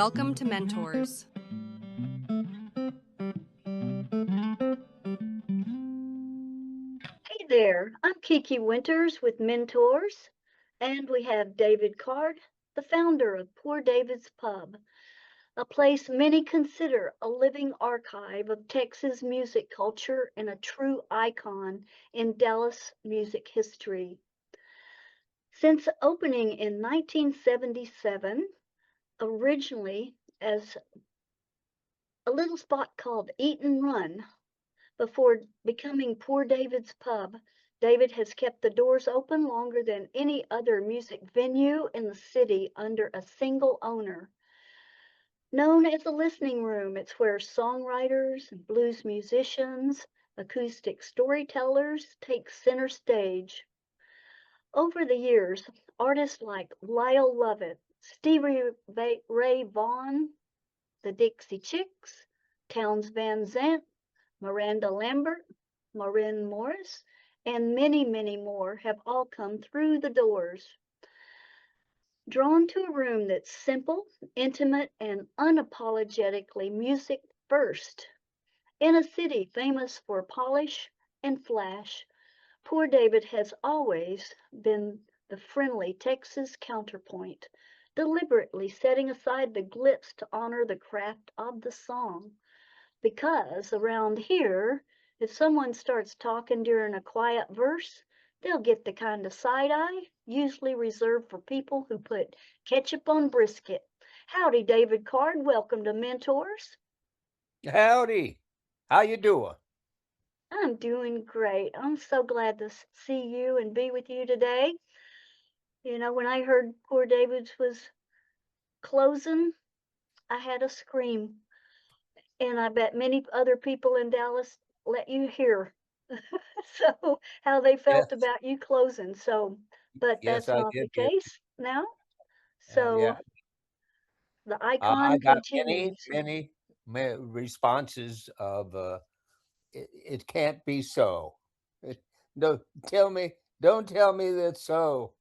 Welcome to Mentors. Hey there, I'm Kiki Winters with Mentors, and we have David Card, the founder of Poor David's Pub, a place many consider a living archive of Texas music culture and a true icon in Dallas music history. Since opening in 1977, originally as a little spot called Eat and Run, before becoming Poor David's Pub, David has kept the doors open longer than any other music venue in the city under a single owner. Known as a listening room, it's where songwriters, blues musicians, acoustic storytellers take center stage. Over the years, artists like Lyle Lovett, Stevie Ray Vaughan, the Dixie Chicks, Townes Van Zandt, Miranda Lambert, Marin Morris, and many, many more have all come through the doors. Drawn to a room that's simple, intimate, and unapologetically music first. In a city famous for polish and flash, Poor David has always been the friendly Texas counterpoint, deliberately setting aside the glitz to honor the craft of the song. Because around here, if someone starts talking during a quiet verse, they'll get the kind of side eye usually reserved for people who put ketchup on brisket. Howdy, David Card. Welcome to Mentors. Howdy. How you doing? I'm doing great. I'm so glad to see you and be with you today. You know, when I heard Poor David's was closing, I had a scream. And I bet many other people in Dallas let you hear so how they felt Yes. about you closing. So, but Yes, that's I not did the hear. case now. Yeah. So the I icon got many, continues. responses of it can't be so. No, tell me, don't tell me that's so.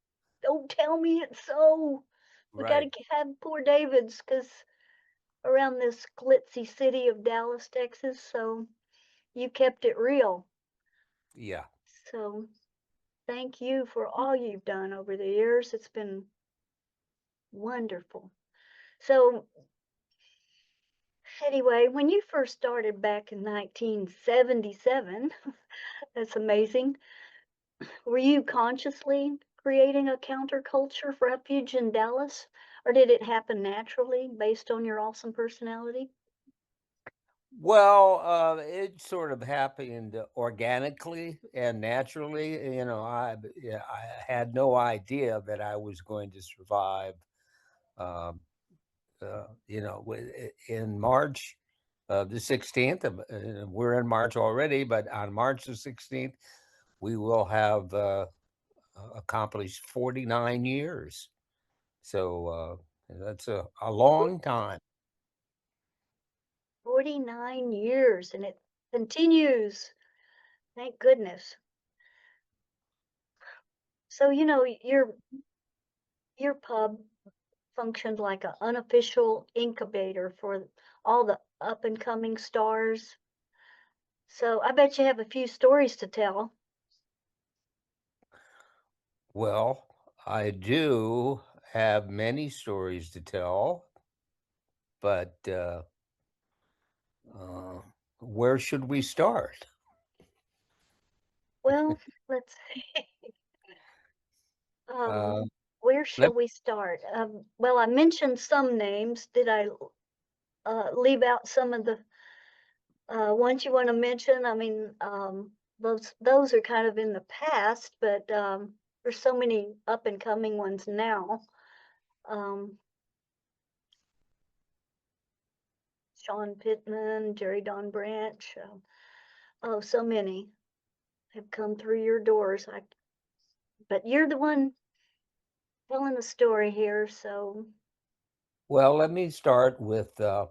Don't tell me it's so. We got Right. to have poor David's because around this glitzy city of Dallas, Texas. So you kept it real. Yeah. So thank you for all you've done over the years. It's been wonderful. So anyway, when you first started back in 1977, that's amazing. Were you consciously creating a counterculture refuge in Dallas, or did it happen naturally based on your awesome personality? Well, it sort of happened organically and naturally. Yeah, I had no idea that I was going to survive. Um, in March the 16th, we're in March already, but on March the 16th, we will have accomplished 49 years. So that's a long time. 49 years, and it continues. Thank goodness. So, you know, your pub functioned like an unofficial incubator for all the up and coming stars. So I bet you have a few stories to tell. Well, I do have many stories to tell, but uh, where should we start? Well, let's see. Uh, Where let shall we start? Well, I mentioned some names. Did I leave out some of the ones you want to mention? I mean, those are kind of in the past, but there's so many up and coming ones now. Um, Sean Pittman, Jerry Don Branch. Oh, so many have come through your doors. But you're the one telling the story here, so Well, let me start with the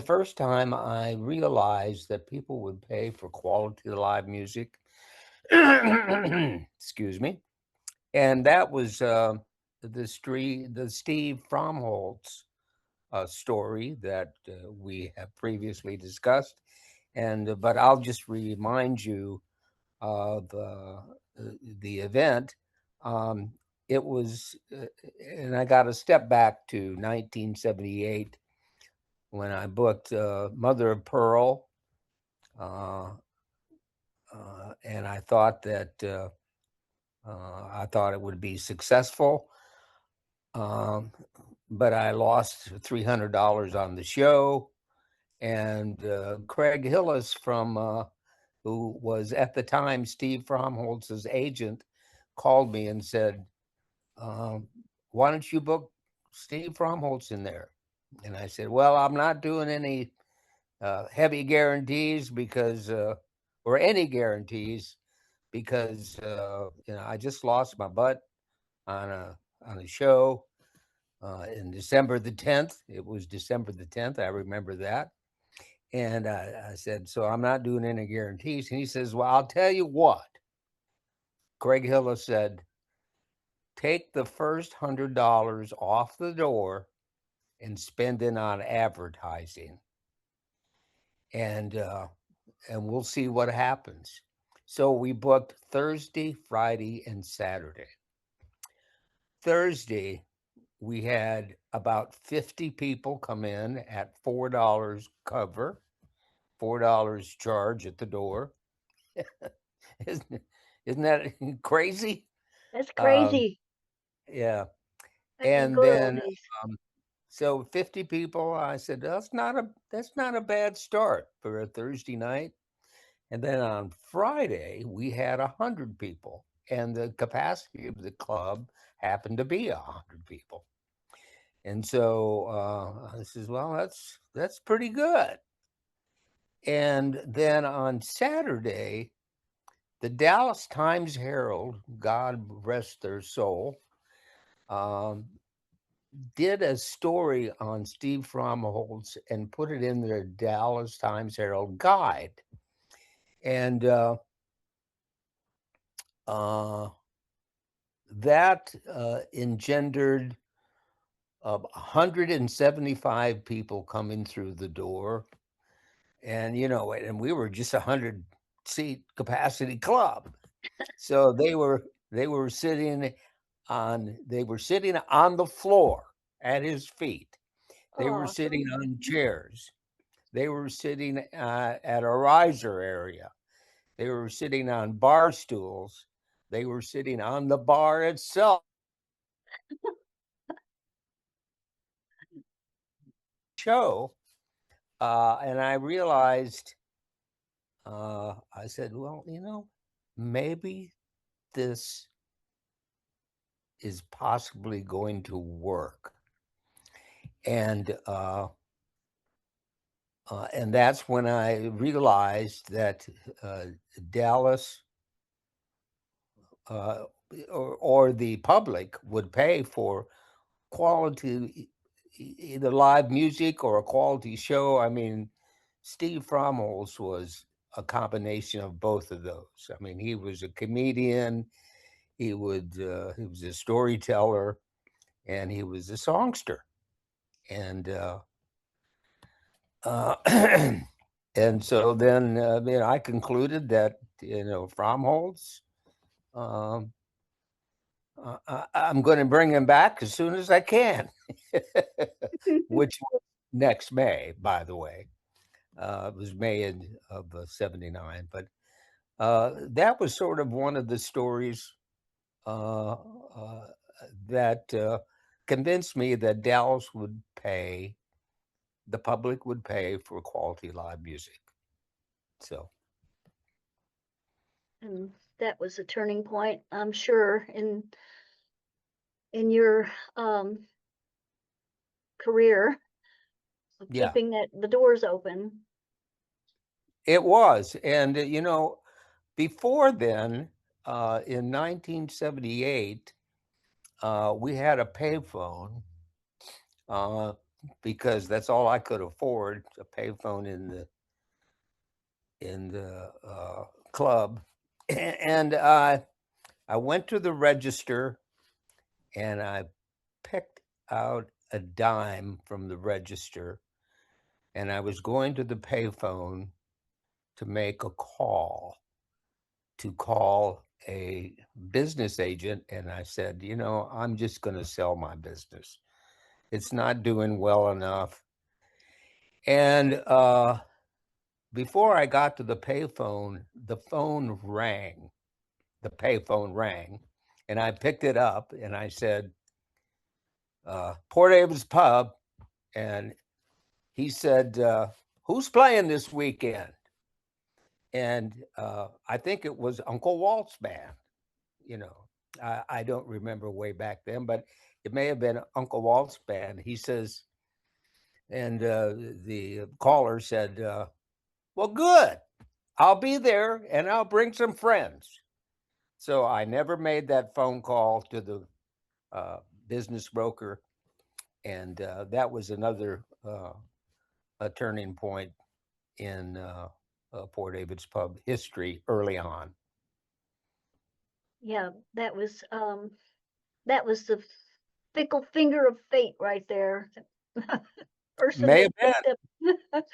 first time I realized that people would pay for quality live music, excuse me, and that was the Steve Fromholtz story that we have previously discussed, and but I'll just remind you of the event. Um, it was, and I got to step back to 1978 when I booked Mother of Pearl, uh, and I thought it would be successful. Um, but I lost $300 on the show. And Craig Hillis, who was at the time Steve Fromholtz's agent, called me and said, um, "Why don't you book Steve Fromholtz in there?" And I said, "Well, I'm not doing any heavy guarantees or any guarantees, because I just lost my butt on a show in December the 10th. It was December the 10th. I remember that. And I said, so I'm not doing any guarantees. And he says, well, I'll tell you what. Craig Hillis said, take the first $100 off the door and spend it on advertising, and we'll see what happens. So we booked Thursday, Friday, and Saturday. Thursday, we had about 50 people come in at $4 cover, $4 charge at the door. isn't, isn't that crazy? That's Um, crazy. yeah. Back in the And good old then days. so 50 people, I said, that's not a bad start for a Thursday night. And then on Friday, we had 100 people, and the capacity of the club happened to be 100 people. And so I says, well, that's pretty good. And then on Saturday, the Dallas Times Herald, God rest their soul, um, did a story on Steve Fromholtz and put it in their Dallas Times Herald guide. And uh, that engendered 175 people coming through the door. And we were just 100-seat capacity club. So they were sitting on the floor at his feet. They were Oh, sitting on chairs. They were sitting at a riser area. They were sitting on bar stools. They were sitting on the bar itself. Show, and I realized, I said, well, maybe this is possibly going to work. And that's when I realized that Dallas uh, or the public would pay for quality, either live music or a quality show. I mean, Steve Fromholtz was a combination of both of those. I mean, he was a comedian, he was a storyteller, and he was a songster. And uh, and so then I concluded that Fromholtz, um, I'm going to bring him back as soon as I can, which was next May, by the way. It was May of '79, but that was sort of one of the stories uh, uh, that convinced me that Dallas would pay, the public would pay for quality live music. So, and that was a turning point, I'm sure, in your career of yeah, keeping the doors open. it was. And, before then, in 1978, we had a payphone uh, because that's all I could afford, a payphone in the club. And I went to the register, and I picked out a dime from the register, and I was going to the payphone to make a call, to call a business agent. And I said, I'm just going to sell my business. It's not doing well enough. And before I got to the payphone, the phone rang. The payphone rang, and I picked it up and I said, Port David's Pub. And he said, who's playing this weekend? And I think it was Uncle Walt's band. You know, I don't remember way back then, but it may have been Uncle Walt's band. He says, and the caller said, well, good. I'll be there and I'll bring some friends. So I never made that phone call to the business broker. And that was another a turning point in Port David's Pub history early on. Yeah, that was the fickle finger of fate right there. Person May that have been. picked up.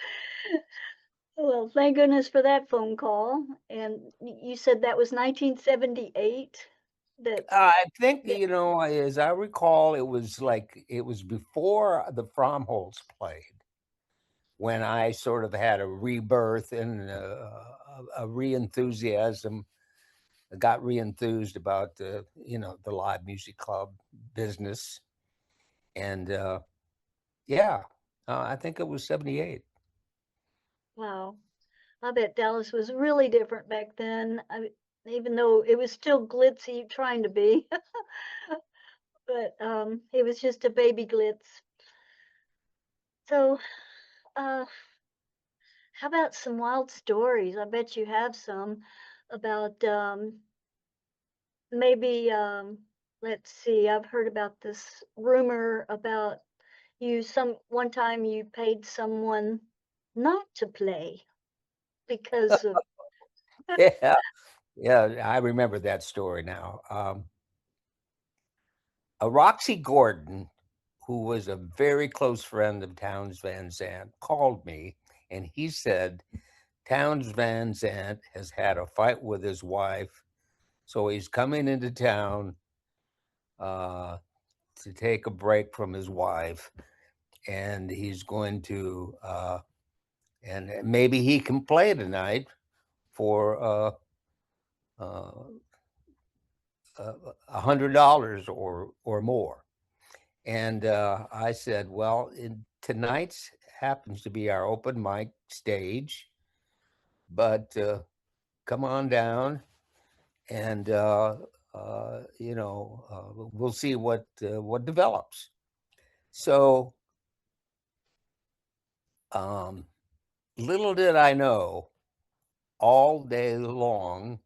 Well, thank goodness for that phone call. And you said that was 1978. That I think, yeah, as I recall, it was before the Fromholz played, when I sort of had a rebirth and a re-enthusiasm. I got re-enthused about the live music club business, and yeah, I think it was 78. wow. I bet Dallas was really different back then. Even though it was still glitzy trying to be, but it was just a baby glitz. So, uh, how about some wild stories? I bet you have some about maybe let's see. I've heard about this rumor about one time you paid someone not to play because of Yeah, yeah, I remember that story now. A Roxy Gordon, who was a very close friend of Towns Van Zandt, called me, and he said Towns Van Zandt has had a fight with his wife, so he's coming into town uh, to take a break from his wife, and he's going to, and maybe he can play tonight for uh, $100 or more. And I said, well, tonight's happens to be our open mic stage, but come on down, and we'll see what develops. So um, little did I know, all day long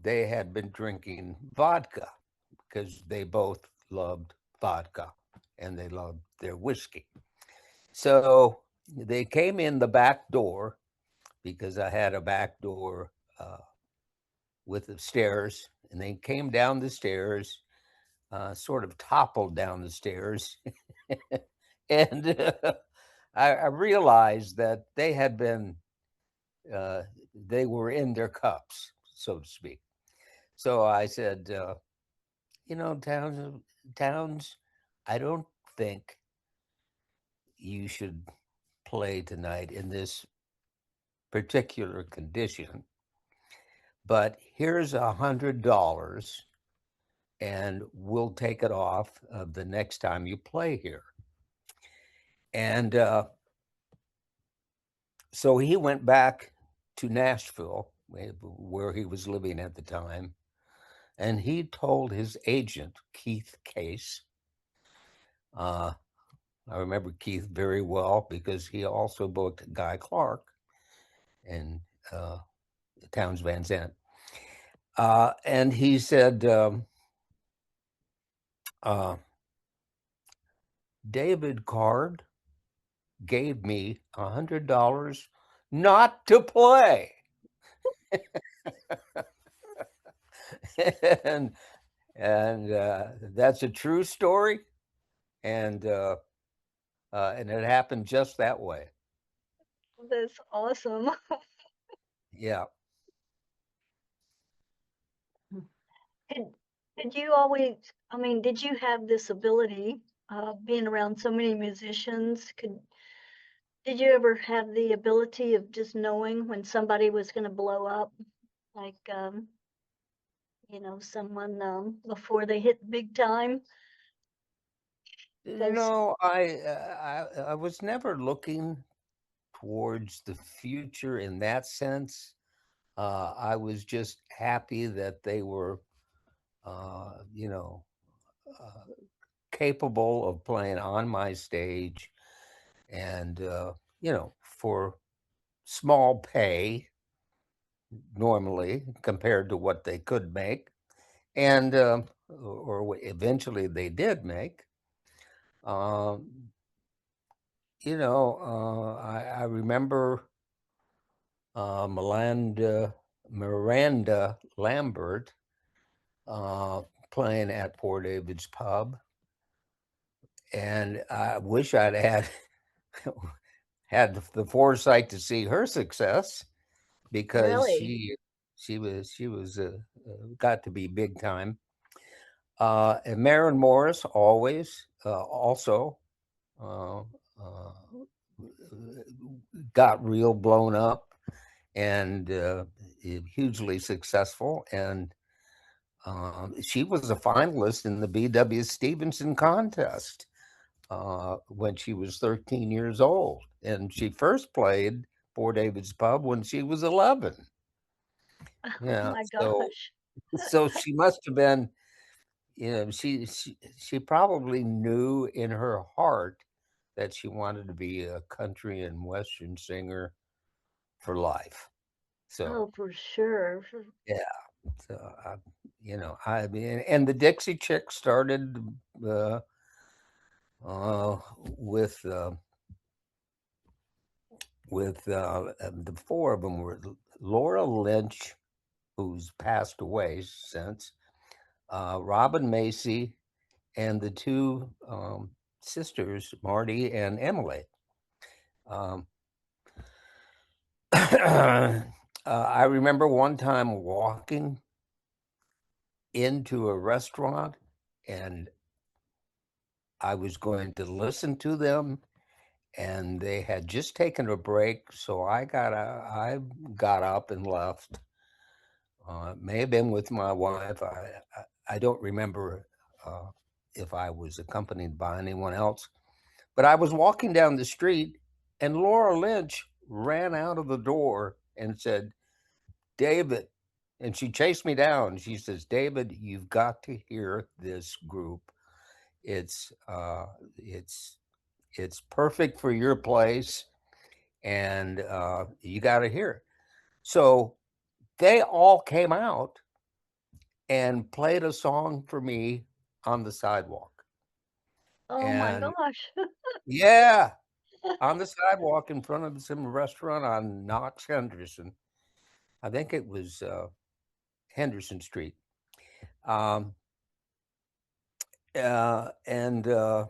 they had been drinking vodka, because they both loved vodka and they loved their whiskey. So they came in the back door, because I had a back door with the stairs, and they came down the stairs, sort of toppled down the stairs. And I realized that they were in their cups, so to speak. So I said, Towns, I don't think you should play tonight in this particular condition, but here's $100, and we'll take it off the next time you play here. And so he went back to Nashville, where he was living at the time, and he told his agent, Keith Case. I remember Keith very well, because he also booked Guy Clark and Towns Van Zandt. And he said, David Card gave me $100 not to play. And And that's a true story, and it happened just that way. That's awesome. Yeah. Did did you always, I mean, did you have this ability, being around so many musicians? Did you ever have the ability of just knowing when somebody was gonna blow up? Like, someone, before they hit big time? You 'Cause know, I was never looking towards the future in that sense. I was just happy that they were, you know, uh, capable of playing on my stage, and for small pay normally compared to what they could make, and eventually they did make. Um, I remember Miranda Lambert playing at Poor David's Pub, and I wish I'd had had the foresight to see her success, because really? she was got to be big time. And Maren Morris always also uh, uh, got real blown up and hugely successful. And she was a finalist in the B.W. Stevenson contest when she was 13 years old. And she first played Poor David's Pub when she was 11. Oh Yeah. my So, gosh. so she must have been, she probably knew in her heart that she wanted to be a country and western singer for life. So, Oh, for sure. yeah. So, I mean, and the Dixie Chicks started uh, uh, with uh, the four of them were Laura Lynch, who's passed away since, Robin Macy, and the two sisters, Marty and Emily. Um, I remember one time walking into a restaurant, and I was going to listen to them, and they had just taken a break, so I got up and left. It may have been with my wife. I don't remember uh, if I was accompanied by anyone else, but I was walking down the street, and Laura Lynch ran out of the door and said, "David," and she chased me down. She says, "David, you've got to hear this group. It's uh, it's it's perfect for your place, and you got to hear it." So they all came out and played a song for me on the sidewalk. Oh my And gosh. yeah, on the sidewalk in front of some restaurant on Knox Henderson. I think it was Henderson Street. Um, and uh,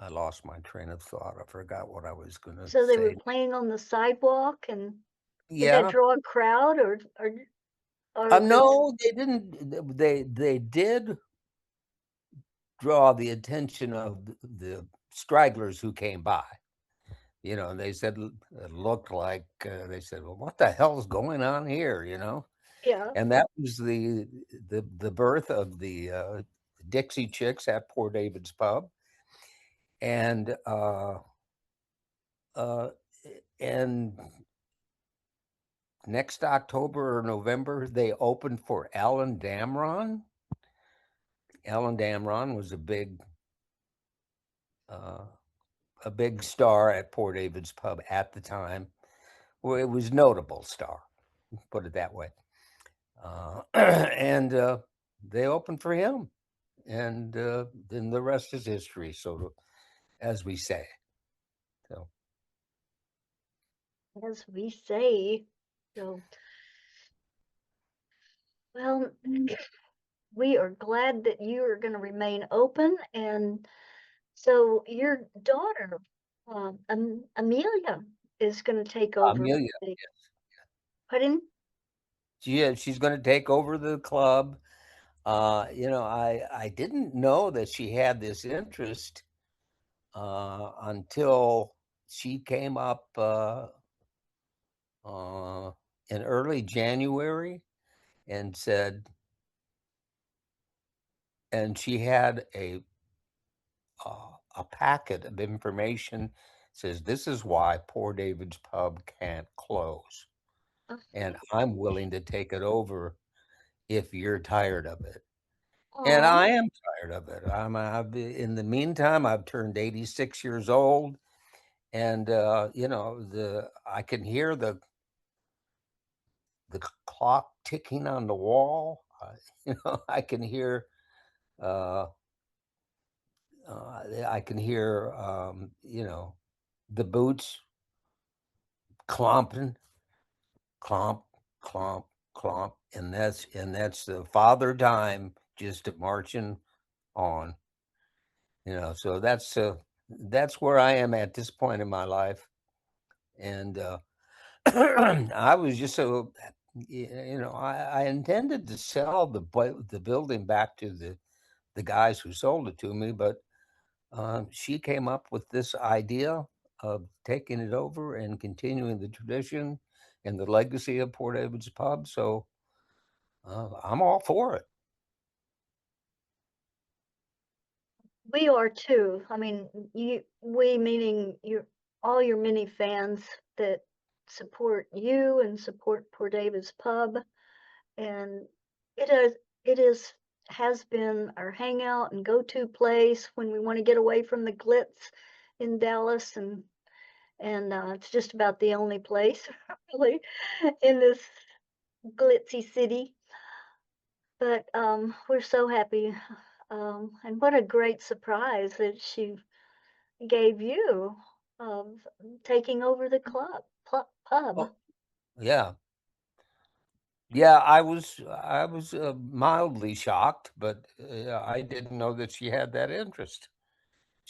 I lost my train of thought. I forgot what I was going to So they were say. playing on the sidewalk, and did that Yeah. draw a crowd, or was No, they didn't. They did draw the attention of the stragglers who came by. And they said it looked like they said, "Well, what the hell's going on here?" yeah. And that was the birth of the Dixie Chicks at Poor David's Pub, and uh, and next October or November they opened for Alan Damron. Alan Damron was uh, a big star at Poor David's Pub at the time. Well, it was notable star, put it that way. And they opened for him, and then the rest is history. So, as we say, so As we say. So, well, we are glad that you are going to remain open. And so your daughter, Amelia, is going to take over. Amelia, Pardon? she's going to take over the club. I didn't know that she had this interest until she came up uh, in early January and said, and she had a packet of information says this is why Poor David's Pub can't close, and I'm willing to take it over if you're tired of it. And Aw, I am tired of it. In the meantime, I've turned 86 years old, and I can hear the clock ticking on the wall. I can hear uh, I can hear the boots clomping, clomp, clomp, clomp, and that's the father time just marching on. So that's where I am at this point in my life, and I was just so I intended to sell the building back to the guys who sold it to me, but she came up with this idea of taking it over and continuing the tradition and the legacy of Port David's Pub. So I'm all for it. we are too. I mean, we meaning all your many fans that support you and support Poor David's Pub. And it is it is has been our hangout and go-to place when we want to get away from the glitz in Dallas, and it's just about the only place really in this glitzy city. But we're so happy, and what a great surprise that she gave you of taking over the pub. Oh, yeah. Yeah, I was mildly shocked, but I didn't know that she had that interest.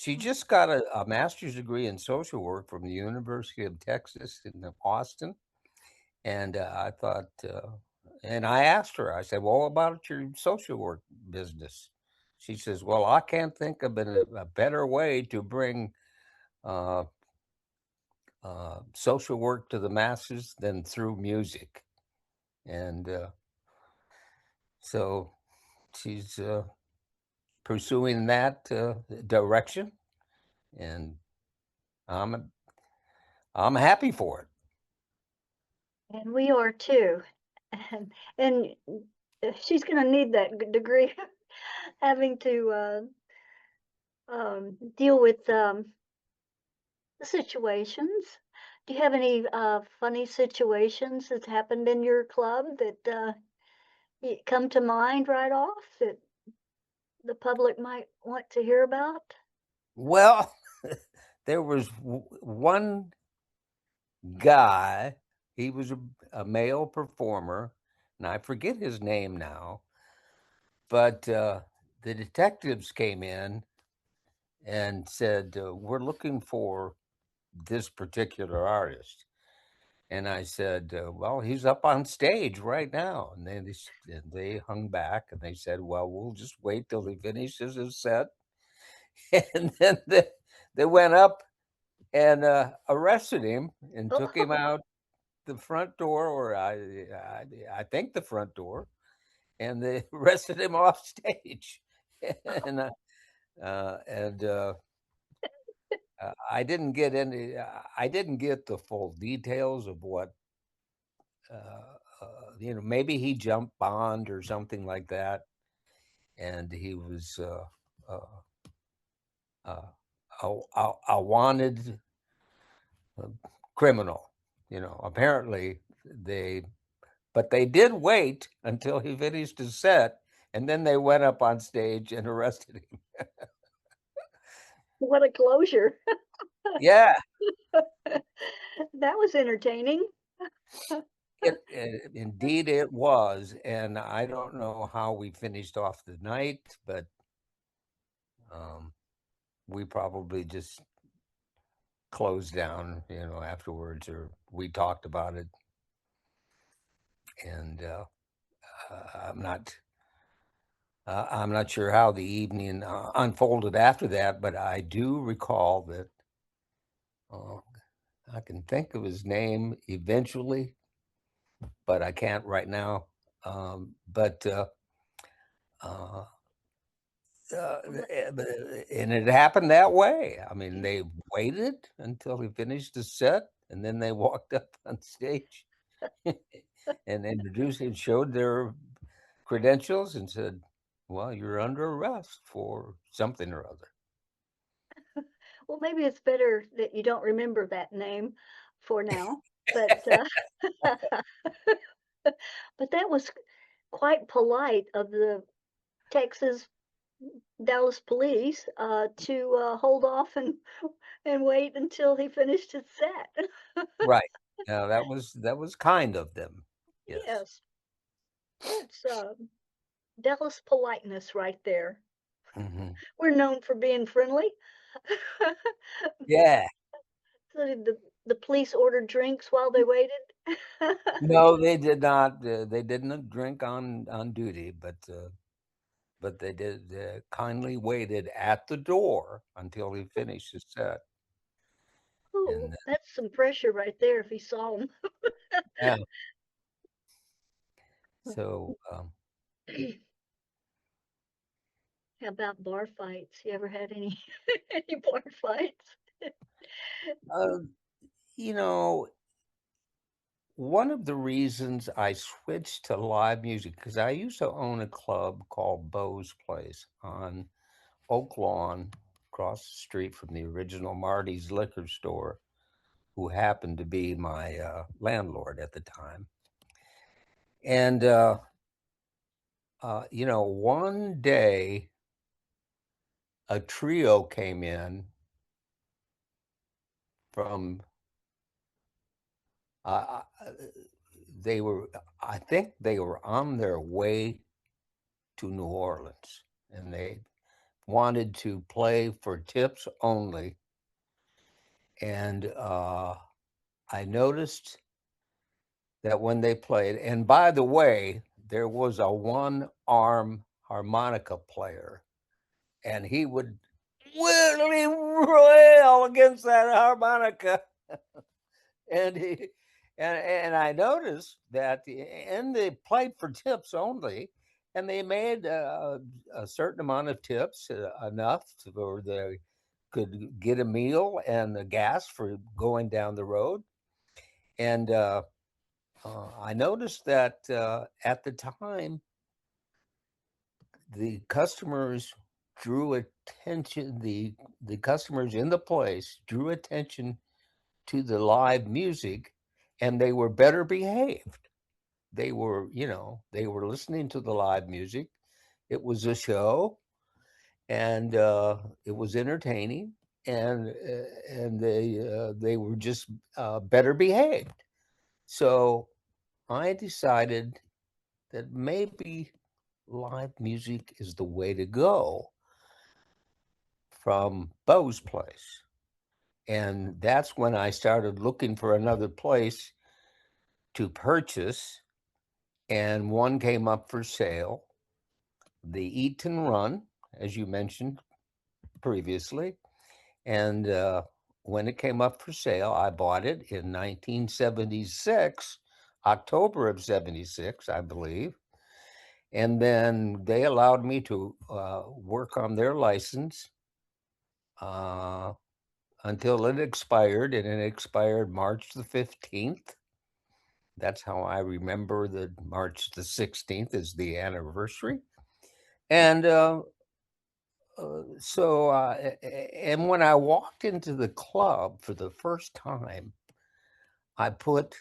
She just got a master's degree in social work from the University of Texas in Austin, and I thought, and I asked her, I said, "Well, about your social work business?" She says, "Well, I can't think of a better way to bring uh, social work to the masses than through music," and so she's pursuing that direction, and I'm I'm happy for it. And we are too. And she's gonna need that degree, having to deal with the situations. Do you have any funny situations that's happened in your club that come to mind right off that the public might want to hear about? Well, there was one guy. He was a male performer, and I forget his name now. But the detectives came in and said, "We're looking for this particular artist." And I said, "Well, he's up on stage right now." And then they hung back and they said, "Well, we'll just wait till he finishes his set." And then they went up and arrested him and took him out the front door, or I think the front door, and they arrested him off stage. and and I didn't get the full details of what maybe he jumped bond or something like that, and he was uh, a wanted uh, criminal. Apparently they, but they did wait until he finished his set, and then they went up on stage and arrested him. What a closure! Yeah, That was entertaining. Indeed it was, and I don't know how we finished off the night, but um, we probably just closed down, afterwards, or we talked about it, and I'm not. I'm not sure how the evening unfolded after that, but I do recall that uh, I can think of his name eventually, but I can't right now. But uh, Well, and it happened that way. I mean, they waited until he finished the set, and then they walked up on stage and introduced him, showed their credentials, and said, "Well, you're under arrest for something or other." well, maybe it's better that you don't remember that name for now. But but that was quite polite of the Texas Dallas police to hold off and wait until he finished his set. Right. Now that was kind of them. Yes. Yes, that's Dallas politeness right there. Hmm. We're known for being friendly. Yeah. So did the police order drinks while they waited? No, they did not. They didn't drink on duty, but they did kindly waited at the door until he finished his set. Oh, And that's some pressure right there if he saw him. yeah, so How about bar fights? You ever had any any bar fights? uh, you know, one of the reasons I switched to live music, because I used to own a club called Bo's Place on Oak Lawn, across the street from the original Marty's liquor store, who happened to be my landlord at the time. And one day a trio came in from uh, uh, they were, I think they were on their way to New Orleans, and they wanted to play for tips only. And I noticed that when they played, and by the way, there was a one arm harmonica player, and he would really rail against that harmonica. And he, and I noticed that, and they played for tips only, and they made a certain amount of tips, enough where they could get a meal and the gas for going down the road. And I noticed that at the time, the customers drew attention. The customers in the place drew attention to the live music, and they were better behaved. They were listening to the live music. It was a show, and it was entertaining, and they were just better behaved. So I decided that maybe live music is the way to go from Bo's Place. And that's when I started looking for another place to purchase, and one came up for sale, the Eaton Run, as you mentioned previously. And when it came up for sale, I bought it in 1976, October of 76, I believe. And then they allowed me to work on their license uh, until it expired, and it expired March the 15th. That's how I remember that March the 16th is the anniversary. And and when I walked into the club for the first time, I put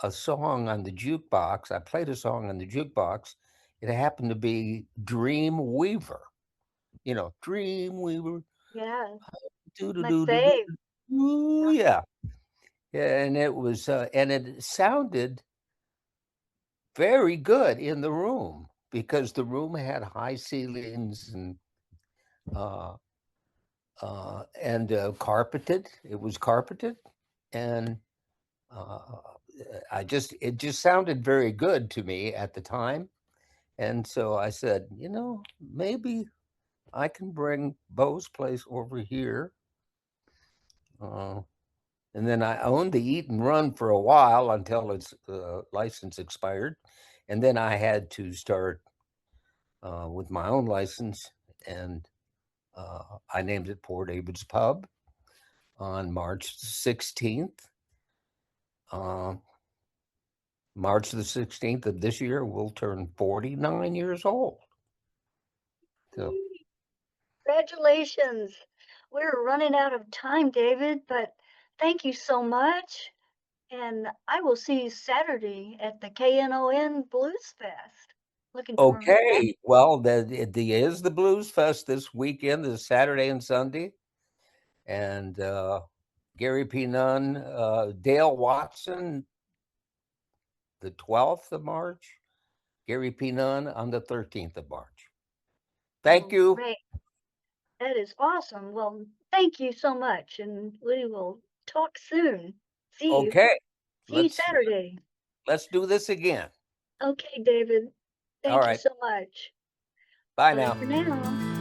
a song on the jukebox. I played a song on the jukebox. It happened to be Dream Weaver. Dream Weaver. Yeah, Do do my do do do. fave. Ooh, yeah. Yeah, and it was, and it sounded very good in the room because the room had high ceilings uh, and carpeted. It was carpeted, and uh, it just sounded very good to me at the time. And so I said, maybe I can bring Bo's place over here. Uh, and then I owned the Eat and Run for a while until its license expired. And then I had to start with my own license, and I named it Poor David's Pub on March 16th. March the 16th of this year, we'll turn 49 years old. So, Congratulations. We're running out of time, David, but thank you so much. And I will see you Saturday at the KNON Blues Fest. Looking forward to that. okay. Well, is the Blues Fest this weekend, this Saturday and Sunday. And Gary P. Nunn, Dale Watson, the 12th of March. Gary P. Nunn on the 13th of March. Thank Oh, you. great. That is awesome. Well, thank you so much. And we will talk soon. See you. Okay. See you Let's Saturday. let's do this again. Okay, David. All Thank you right. so much. Bye Bye now. for now.